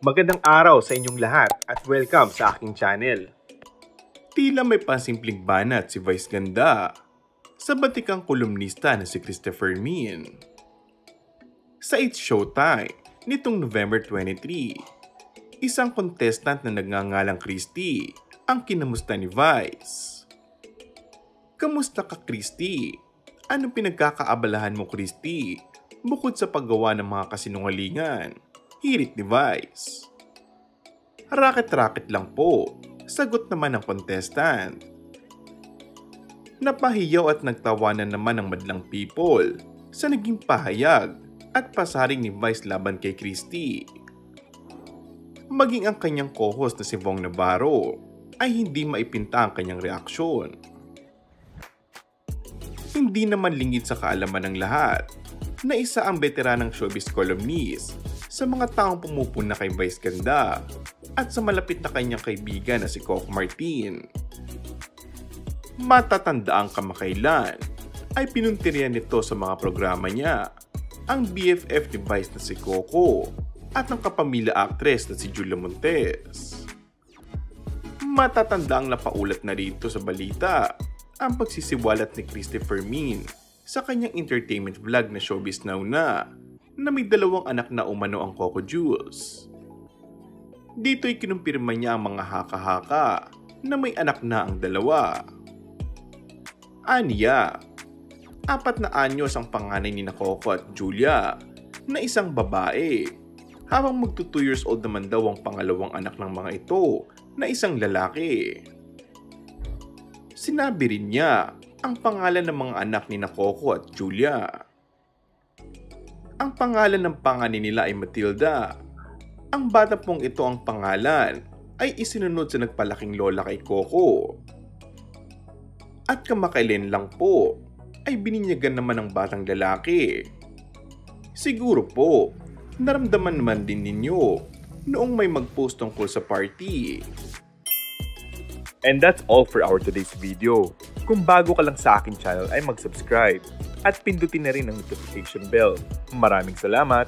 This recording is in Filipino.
Magandang araw sa inyong lahat at welcome sa aking channel. Tila may pasimpleng banat si Vice Ganda sa batikang kolumnista na si Christopher Min. Sa It's Showtime nitong November 23, isang contestant na nagngangalang Christy ang kinamusta ni Vice. Kamusta ka, Christy? Anong pinagkakaabalahan mo, Christy? Bukod sa paggawa ng mga kasinungalingan, hirit ni Vice. Raket-raket lang po, sagot naman ng contestant. Napahiyaw at nagtawanan naman ng madlang people sa naging pahayag at pasaring ni Vice laban kay Christy. Maging ang kanyang co-host na si Vong Navarro ay hindi maipinta ang kanyang reaksyon. Hindi naman lingid sa kaalaman ng lahat na isa ang veteranang showbiz columnist sa mga taong pumupuna kay Vice Ganda at sa malapit na kanyang kaibigan na si Coco Martin. Matatandaan kamakailan ay pinuntiryan nito sa mga programa niya ang BFF ni Vice na si Coco at ang kapamilya actress na si Julia Montes. Matatanda ang napaulat na rito sa balita ang pagsisiwalat ni Christopher Min sa kanyang entertainment vlog na Showbiz Now na may 2 anak na umano ang Coco Jules. Dito'y kinumpirma niya ang mga haka-haka na may anak na ang 2. Aniya, 4 na anyos ang panganay ni Coco at Julia na isang babae, habang magto 2 years old naman daw ang pangalawang anak ng mga ito na isang lalaki. Sinabi rin niya ang pangalan ng mga anak ni Coco at Julia. Ang pangalan ng panganay nila ay Matilda. Ang bata pong ito ang pangalan ay isinunod sa nagpalaking lola kay Coco. At kamakailan lang po ay bininyagan naman ng batang lalaki. Siguro po, naramdaman naman din ninyo noong may mag-post tungkol sa party. And that's all for our today's video. Kung bago ka lang sa aking channel ay mag-subscribe at pindutin na rin ang notification bell. Maraming salamat!